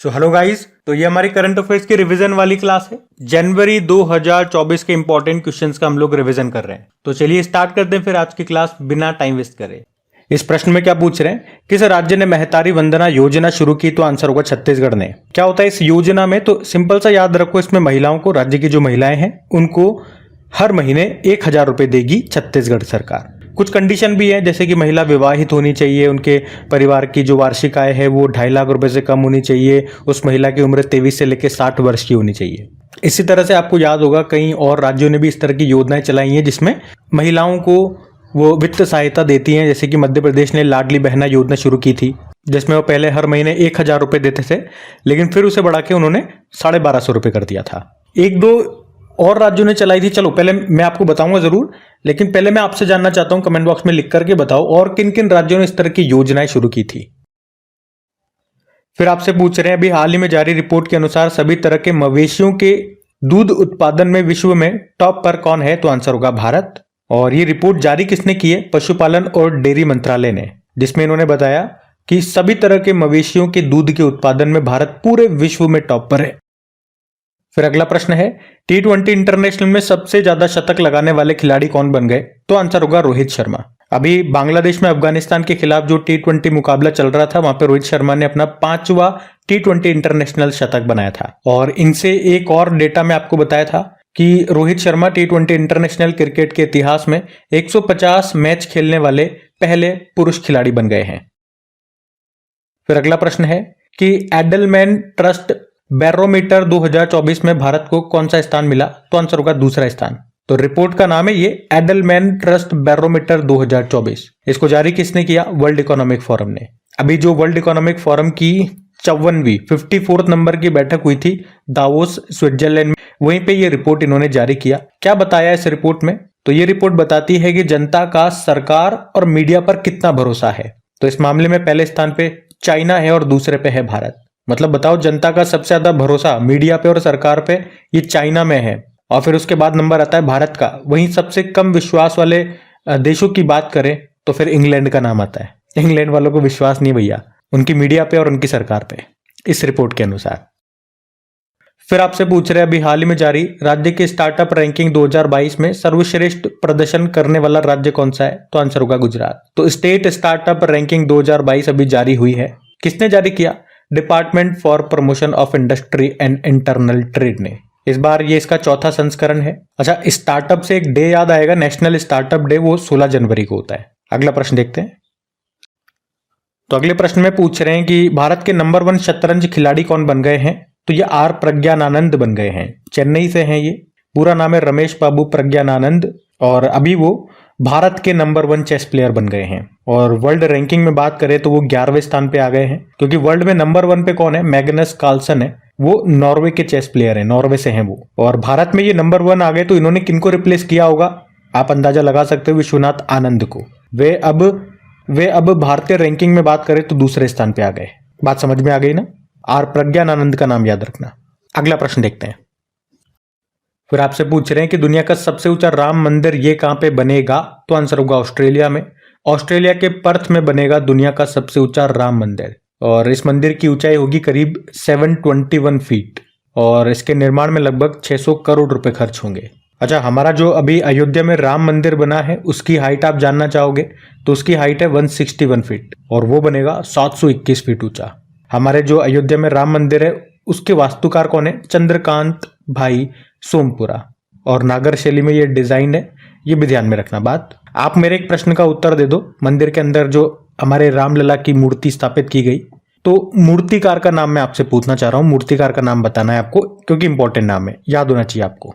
So hello guys, तो ये हमारी करंट अफेयर्स की रिवीजन वाली क्लास है। जनवरी 2024 के इंपॉर्टेंट क्वेश्चंस का हम लोग रिवीजन कर रहे हैं। तो चलिए स्टार्ट करते हैं फिर आज की क्लास बिना टाइम वेस्ट करे। इस प्रश्न में क्या पूछ रहे हैं, किस राज्य ने महतारी वंदना योजना शुरू की? तो आंसर होगा छत्तीसगढ़ ने। क्या होता है इस योजना में? तो सिंपल सा याद रखो, इसमें महिलाओं को, राज्य की जो महिलाएं हैं उनको हर महीने 1,000 रुपए देगी छत्तीसगढ़ सरकार। कुछ कंडीशन भी है, जैसे कि महिला विवाहित होनी चाहिए, उनके परिवार की जो वार्षिक आय है वो 2.5 लाख रुपए से कम होनी चाहिए, उस महिला की उम्र 23 से लेकर 60 वर्ष की होनी चाहिए। इसी तरह से आपको याद होगा कई और राज्यों ने भी इस तरह की योजनाएं चलाई हैं जिसमें महिलाओं को वो वित्त सहायता देती हैं। जैसे कि मध्य प्रदेश ने लाडली बहना योजना शुरू की थी, जिसमें वो पहले हर महीने 1,000 रुपए देते थे, लेकिन फिर उसे बढ़ा के उन्होंने 1,250 रुपए कर दिया था। एक दो और राज्यों ने चलाई थी, चलो पहले मैं आपको बताऊंगा जरूर, लेकिन पहले मैं आपसे जानना चाहता हूं, कमेंट बॉक्स में लिख करके बताओ और किन किन राज्यों ने इस तरह की योजनाएं शुरू की थी। फिर आपसे पूछ रहे हैं, अभी हाल ही में जारी रिपोर्ट के अनुसार सभी तरह के मवेशियों के दूध उत्पादन में विश्व में टॉप पर कौन है? तो आंसर होगा भारत। और ये रिपोर्ट जारी किसने की है? पशुपालन और डेयरी मंत्रालय ने, जिसमें इन्होंने बताया कि सभी तरह के मवेशियों के दूध के उत्पादन में भारत पूरे विश्व में टॉप पर है। फिर अगला प्रश्न है, T20 इंटरनेशनल में सबसे ज्यादा शतक लगाने वाले खिलाड़ी कौन बन गए? तो आंसर होगा रोहित शर्मा। अभी बांग्लादेश में अफगानिस्तान के खिलाफ जो T20 मुकाबला चल रहा था, वहां पे रोहित शर्मा ने अपना 5वां T20 इंटरनेशनल शतक बनाया था। और इनसे एक और डेटा मैं आपको बताया था कि Rohit Sharma T20 international cricket के इतिहास में 150 मैच खेलने वाले पहले पुरुष खिलाड़ी बन गए हैं। फिर अगला प्रश्न है कि एडलमैन ट्रस्ट बैरोमीटर 2024 में भारत को कौन सा स्थान मिला? तो आंसर होगा दूसरा स्थान। तो रिपोर्ट का नाम है ये एडलमैन ट्रस्ट बैरोमीटर 2024। इसको जारी किसने किया? वर्ल्ड इकोनॉमिक फोरम ने। अभी जो वर्ल्ड इकोनॉमिक फोरम की 54th नंबर की बैठक हुई थी दावोस स्विट्जरलैंड में, वहीं पे ये रिपोर्ट इन्होंने जारी किया। क्या बताया इस रिपोर्ट में? तो ये रिपोर्ट बताती है कि जनता का सरकार और मीडिया पर कितना भरोसा है। तो इस मामले में पहले स्थान पे चाइना है और दूसरे पे है भारत। मतलब बताओ, जनता का सबसे ज्यादा भरोसा मीडिया पे और सरकार पे ये चाइना में है, और फिर उसके बाद नंबर आता है भारत का। वहीं सबसे कम विश्वास वाले देशों की बात करें तो फिर इंग्लैंड का नाम आता है। इंग्लैंड वालों को विश्वास नहीं भैया, उनकी मीडिया पे और उनकी सरकार पे, इस रिपोर्ट के अनुसार। फिर आपसे पूछ रहे हैं, अभी हाल ही में जारी राज्य की स्टार्टअप रैंकिंग 2022 में सर्वश्रेष्ठ प्रदर्शन करने वाला राज्य कौन सा है? तो आंसर होगा गुजरात। तो स्टेट स्टार्टअप रैंकिंग 2022 अभी जारी हुई है। किसने जारी किया? Department for promotion of industry and internal trade ने। इस बार ये इसका 4था संस्करण है। अच्छा, स्टार्टअप से एक डे याद आएगा, नेशनल स्टार्टअप डे, वो 16 जनवरी को होता है। अगला प्रश्न देखते हैं। तो अगले प्रश्न में पूछ रहे हैं कि भारत के नंबर 1 शतरंज खिलाड़ी कौन बन गए हैं? तो ये आर प्रज्ञानानंद बन गए हैं। चेन्नई से हैं ये। पूरा नाम है रमेश बाबू प्रज्ञानानंद, और अभी वो भारत के नंबर 1 चेस प्लेयर बन गए हैं। और वर्ल्ड रैंकिंग में बात करें तो वो 11वें स्थान पे आ गए हैं, क्योंकि वर्ल्ड में नंबर 1 पे कौन है? मैग्नस कार्लसन है, वो नॉर्वे के चेस प्लेयर है, नॉर्वे से हैं वो। और भारत में ये नंबर 1 आ गए, तो इन्होंने किनको रिप्लेस किया होगा? आप अंदाजा लगा सकते हो, विश्वनाथ आनंद को। वे अब भारतीय रैंकिंग में बात करें तो दूसरे स्थान पे आ गए। बात समझ में आ गई ना? आर प्रज्ञानानंद का नाम याद रखना। अगला प्रश्न देखते हैं। फिर आपसे पूछ रहे हैं कि दुनिया का सबसे ऊंचा राम मंदिर ये कहां पे बनेगा? तो आंसर होगा ऑस्ट्रेलिया में। ऑस्ट्रेलिया के पर्थ में बनेगा दुनिया का सबसे ऊंचा राम मंदिर, और इस मंदिर की ऊंचाई होगी करीब 721 फीट, और इसके निर्माण में लगभग 600 करोड़ रुपए खर्च होंगे। अच्छा, हमारा जो अभी अयोध्या में राम मंदिर बना है उसकी हाइट आप जानना चाहोगे? तो उसकी हाइट है 161 फीट, और वो बनेगा 721 फीट ऊंचा। हमारे जो अयोध्या में राम मंदिर है उसके वास्तुकार कौन है? चंद्रकांत भाई सोमपुरा, और नागर शैली में ये डिजाइन है, ये भी ध्यान में रखना बात। आप मेरे एक प्रश्न का उत्तर दे दो। मंदिर के अंदर जो हमारे रामलला की मूर्ति स्थापित की गई, तो मूर्तिकार का नाम मैं आपसे पूछना चाह रहा हूं। मूर्तिकार का नाम बताना है आपको, क्योंकि इंपॉर्टेंट नाम है, याद होना चाहिए आपको।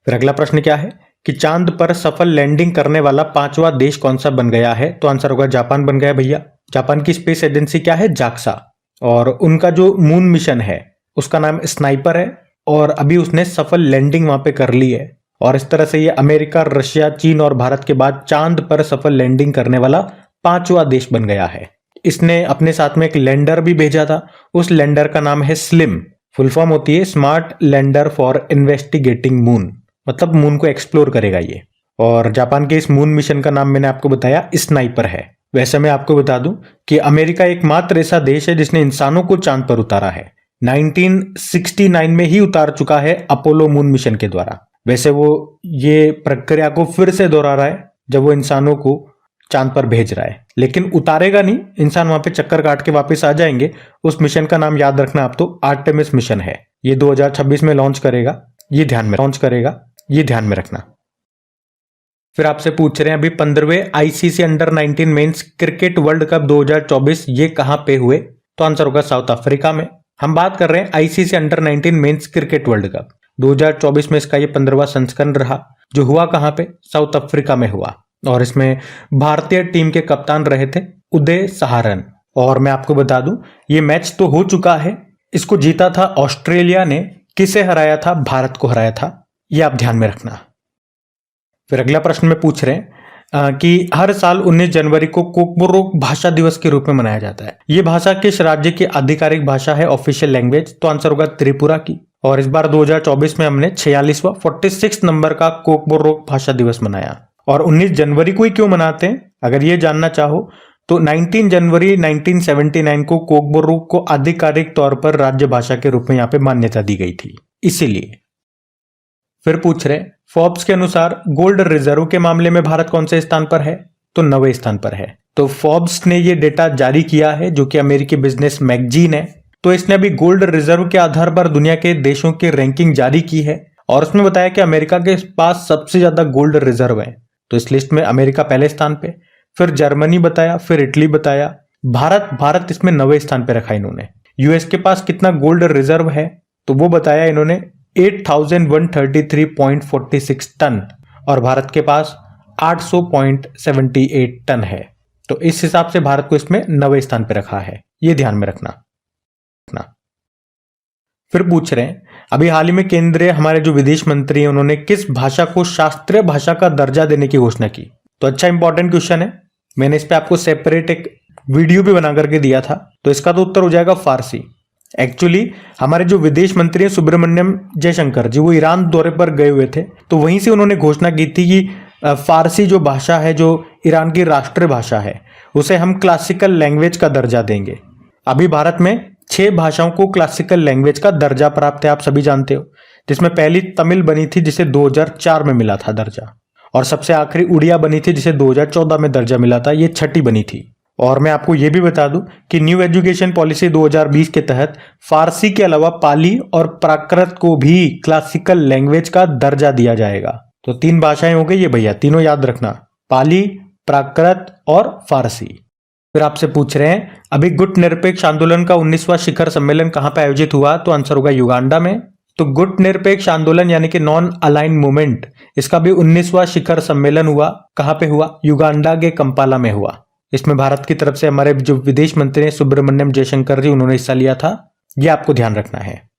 फिर अगला प्रश्न क्या है कि चांद पर सफल लैंडिंग करने वाला 5वां देश कौन सा बन गया है? तो आंसर होगा जापान बन गया भैया। जापान की स्पेस एजेंसी क्या है? जाक्सा, और उनका जो मून मिशन है उसका नाम स्नाइपर है, और अभी उसने सफल लैंडिंग वहां पे कर ली है। और इस तरह से ये अमेरिका, रशिया, चीन और भारत के बाद चांद पर सफल लैंडिंग करने वाला 5वां देश बन गया है। इसने अपने साथ में एक लैंडर भी भेजा था, उस लैंडर का नाम है स्लिम। फुल फॉर्म होती है smart lander for investigating moon, मतलब मून को एक्सप्लोर करेगा ये। और जापान के इस मून मिशन का नाम मैंने आपको बताया स्नाइपर है। वैसे मैं आपको बता दूं कि अमेरिका एकमात्र ऐसा देश है जिसने इंसानों को चांद पर उतारा है। 1969 में ही उतार चुका है अपोलो मून मिशन के द्वारा। वैसे वो ये प्रक्रिया को फिर से दोहरा रहा है जब वो इंसानों को चांद पर भेज रहा है, लेकिन उतारेगा नहीं, इंसान वहां पे चक्कर काट के वापस आ जाएंगे। उस मिशन का नाम याद रखना आप, तो आर्टेमिस मिशन है। ये 2026 में लॉन्च करेगा, ये ध्यान में रखना। फिर आपसे पूछ रहे हैं अभी 15वें ICC under 19 men's cricket world cup 2024 ये कहां पे हुए? तो आंसर होगा साउथ अफ्रीका में। हम बात कर रहे हैं ICC under 19 men's cricket world cup 2024 में, इसका ये 15वां संस्करण रहा, जो हुआ कहां पे? साउथ अफ्रीका में हुआ। और इसमें भारतीय टीम के कप्तान रहे थे उदय सहारन। और मैं आपको बता दूं ये मैच तो हो चुका है, इसको जीता था ऑस्ट्रेलिया ने। किसे हराया था? भारत को हराया था, ये आप ध्यान में रखना। फिर अगला प्रश्न में पूछ रहे हैं कि हर साल 19 जनवरी को कोकबोरोक भाषा दिवस के रूप में मनाया जाता है। ये भाषा किस राज्य की आधिकारिक भाषा है, ऑफिशियल लैंग्वेज? तो आंसर होगा त्रिपुरा की। और इस बार 2024 में हमने 46वां 46 नंबर का कोकबोरोक भाषा दिवस मनाया। और 19 जनवरी को ही क्यों मनाते हैं, अगर ये जानना चाहो तो 19 जनवरी 1979 को कोकबोरोक को आधिकारिक तौर पर राज्य भाषा के रूप में यहाँ पे मान्यता दी गई थी, इसीलिए। फिर पूछ रहे फोर्ब्स के अनुसार गोल्ड रिजर्व के मामले में भारत कौन से स्थान पर है? तो 9वें स्थान पर है। तो फोर्ब्स ने ये डेटा जारी किया है, जो कि अमेरिकी बिजनेस मैगजीन है। तो इसने अभी गोल्ड रिजर्व के आधार पर दुनिया के देशों की रैंकिंग जारी की है, और उसमें बताया कि अमेरिका के पास सबसे ज्यादा गोल्ड रिजर्व है। तो इस लिस्ट में अमेरिका पहले स्थान पे, फिर जर्मनी बताया, फिर इटली बताया, भारत इसमें 9वें स्थान पे रखा इन्होंने। यूएस के पास कितना गोल्ड रिजर्व है तो वो बताया इन्होंने 8133.46 टन, और भारत के पास 800.78 टन है। तो इस हिसाब से भारत को इसमें 9वें स्थान पे रखा है, ये ध्यान में रखना। फिर पूछ रहे हैं अभी हाल ही में केंद्रीय हमारे जो विदेश मंत्री हैं उन्होंने किस भाषा को शास्त्रीय भाषा का दर्जा देने की घोषणा की? तो अच्छा इंपॉर्टेंट क्वेश्चन है, मैंने इस पे आपको सेपरेट एक वीडियो भी बना करके दिया था। तो इसका तो उत्तर हो जाएगा फारसी। एक्चुअली हमारे जो विदेश मंत्री हैं सुब्रमण्यम जयशंकर जी, वो ईरान दौरे पर गए हुए थे, तो वहीं से उन्होंने घोषणा की थी कि फारसी जो भाषा है, जो ईरान की राष्ट्रीय भाषा है, उसे हम क्लासिकल लैंग्वेज का दर्जा देंगे। अभी भारत में 6 भाषाओं को क्लासिकल लैंग्वेज का दर्जा प्राप्त है, आप सभी जानते हो, जिसमें पहली तमिल बनी थी जिसे 2004 में मिला था दर्जा, और सबसे आखिरी उड़िया बनी थी जिसे 2014 में दर्जा मिला था, ये 6ठी बनी थी। और मैं आपको यह भी बता दूं कि न्यू एजुकेशन पॉलिसी 2020 के तहत फारसी के अलावा पाली और प्राकृत को भी क्लासिकल लैंग्वेज का दर्जा दिया जाएगा। तो 3 भाषाएं हो गई ये भैया, तीनों याद रखना, पाली, प्राकृत और फारसी। फिर आपसे पूछ रहे हैं अभी गुट निरपेक्ष आंदोलन का 19वां शिखर सम्मेलन कहां पर आयोजित हुआ? तो आंसर होगा युगांडा में। तो गुट निरपेक्ष आंदोलन यानी कि नॉन अलाइन मूवमेंट, इसका भी 19वां शिखर सम्मेलन हुआ। कहां पे हुआ? युगांडा के कंपाला में हुआ। इसमें भारत की तरफ से हमारे जो विदेश मंत्री हैं सुब्रमण्यम जयशंकर जी, उन्होंने हिस्सा लिया था, यह आपको ध्यान रखना है।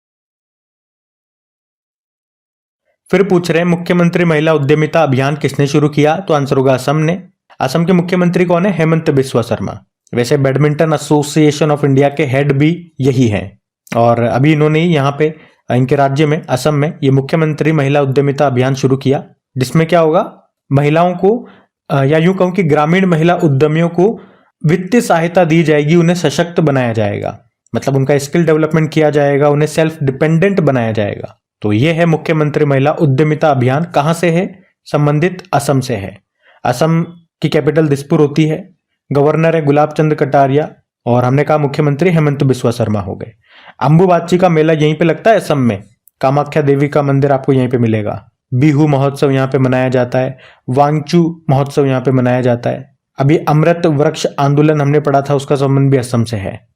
फिर पूछ रहे हैं मुख्यमंत्री महिला उद्यमिता अभियान किसने शुरू किया? तो आंसर होगा असम ने। असम के मुख्यमंत्री कौन है? हेमंत बिस्वा शर्मा। वैसे बैडमिंटन एसोसिएशन ऑफ इंडिया के हेड भी यही हैं, और अभी इन्होंने यहाँ पे इनके राज्य में असम में ये मुख्यमंत्री महिला उद्यमिता अभियान शुरू किया, जिसमें क्या होगा, महिलाओं को या यूं कहूं कि ग्रामीण महिला उद्यमियों को वित्तीय सहायता दी जाएगी, उन्हें सशक्त बनाया जाएगा, मतलब उनका स्किल डेवलपमेंट किया जाएगा, उन्हें सेल्फ डिपेंडेंट बनाया जाएगा। तो ये है मुख्यमंत्री महिला उद्यमिता अभियान। कहां से है? संबंधित असम से है। असम की कैपिटल दिसपुर होती है, गवर्नर है गुलाब चंद कटारिया, और हमने कहा मुख्यमंत्री हेमंत बिस्वा शर्मा हो गए। अंबुबाची का मेला यहीं पे लगता है असम में, कामाख्या देवी का मंदिर आपको यहीं पे मिलेगा। बिहू महोत्सव यहाँ पे मनाया जाता है, वांगचू महोत्सव यहाँ पे मनाया जाता है। अभी अमृत वृक्ष आंदोलन हमने पढ़ा था, उसका संबंध भी असम से है।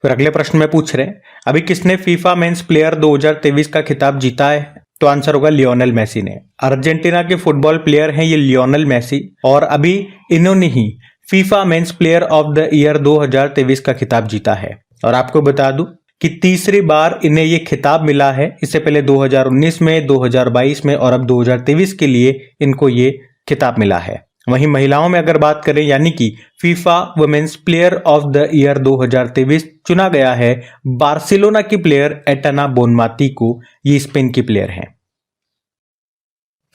फिर अगले प्रश्न में पूछ रहे अभी किसने फीफा मेंस प्लेयर 2023 का खिताब जीता है? तो आंसर होगा लियोनेल मेसी ने। अर्जेंटीना के फुटबॉल प्लेयर हैं ये लियोनेल मेसी, और अभी इन्होंने ही FIFA men's player of the year 2023 का खिताब जीता है। और आपको बता दूं कि तीसरी बार इन्हें ये खिताब मिला है, इससे पहले 2019 में, 2022 में और अब 2023 के लिए इनको ये खिताब मिला है। वहीं महिलाओं में अगर बात करें, यानी कि FIFA women's player of the year 2023 चुना गया है बार्सिलोना की प्लेयर एटना बोनमाती को, ये स्पेन की प्लेयर हैं।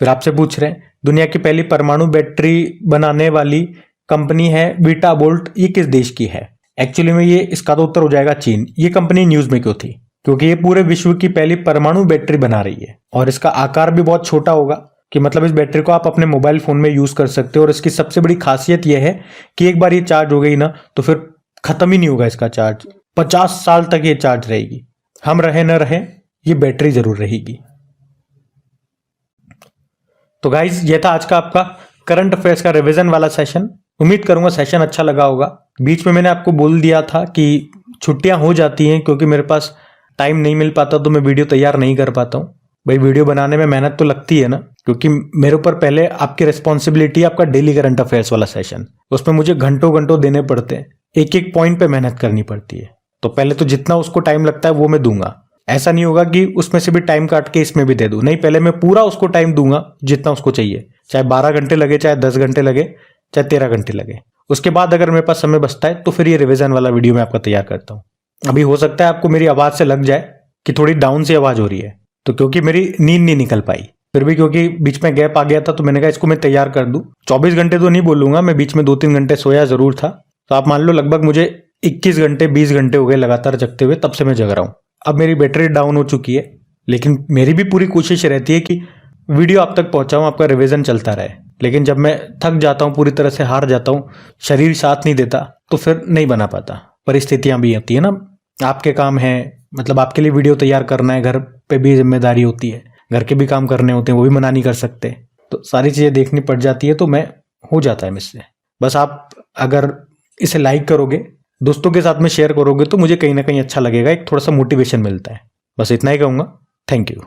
फिर आपसे पूछ रहे हैं दुनिया की पहली परमाणु बैटरी बनाने वाली कंपनी है वीटा बोल्ट, ये किस देश की है? एक्चुअली में ये इसका तो उत्तर हो जाएगा चीन। ये कंपनी न्यूज में क्यों थी? क्योंकि ये पूरे विश्व की पहली परमाणु बैटरी बना रही है और इसका आकार भी बहुत छोटा होगा कि मतलब इस बैटरी को आप अपने मोबाइल फोन में यूज कर सकते हो। और इसकी सबसे बड़ी खासियत यह है कि एक बार ये चार्ज हो गई ना तो फिर खत्म ही नहीं होगा इसका चार्ज, 50 साल तक ये चार्ज रहेगी। हम रहे न रहे, ये बैटरी जरूर रहेगी। तो गाइज ये था आज का आपका करंट अफेयर्स का रिवीजन वाला सेशन। उम्मीद करूंगा सेशन अच्छा लगा होगा। बीच में मैंने आपको बोल दिया था कि छुट्टियां हो जाती हैं क्योंकि मेरे पास टाइम नहीं मिल पाता तो मैं वीडियो तैयार नहीं कर पाता हूँ। भाई वीडियो बनाने में मेहनत तो लगती है ना, क्योंकि मेरे ऊपर पहले आपकी रिस्पॉन्सिबिलिटी है आपका डेली करंट अफेयर्स वाला सेशन, उसमें मुझे घंटों घंटों देने पड़ते हैं, एक एक पॉइंट पे मेहनत करनी पड़ती है। तो पहले तो जितना उसको टाइम लगता है वो मैं दूंगा। ऐसा नहीं होगा कि उसमें से भी टाइम काट के इसमें भी दे दूं, नहीं, पहले मैं पूरा उसको टाइम दूंगा जितना उसको चाहिए, चाहे 12 घंटे लगे, चाहे 10 घंटे लगे, चाहे 13 घंटे लगे। उसके बाद अगर मेरे पास समय बचता है तो फिर ये रिवीजन वाला वीडियो मैं आपका तैयार करता हूँ। अभी हो सकता है आपको मेरी आवाज से लग जाए कि थोड़ी डाउन सी आवाज हो रही है, तो क्योंकि मेरी नींद नहीं निकल पाई, फिर भी क्योंकि बीच में गैप आ गया था तो मैंने कहा इसको मैं तैयार कर दूं। 24 घंटे तो नहीं बोलूंगा मैं, बीच में 2-3 घंटे सोया जरूर था। तो आप मान लो लगभग मुझे 21 घंटे 20 घंटे हो गए लगातार जगते हुए, तब से मैं जग रहा हूँ। अब मेरी बैटरी डाउन हो चुकी है, लेकिन मेरी भी पूरी कोशिश रहती है कि वीडियो आप तक पहुंचाऊं, आपका रिवीजन चलता रहे। लेकिन जब मैं थक जाता हूं, पूरी तरह से हार जाता हूं, शरीर साथ नहीं देता, तो फिर नहीं बना पाता। परिस्थितियां भी आती है ना, आपके काम है, मतलब आपके लिए वीडियो तैयार करना है, घर पे भी जिम्मेदारी होती है, घर के भी काम करने होते हैं, वो भी मना नहीं कर सकते, तो सारी चीजें देखनी पड़ जाती है। तो मैं हो जाता है मुझसे। बस आप अगर इसे लाइक करोगे, दोस्तों के साथ में शेयर करोगे तो मुझे कहीं ना कहीं अच्छा लगेगा, एक थोड़ा सा मोटिवेशन मिलता है। बस इतना ही कहूंगा। Thank you.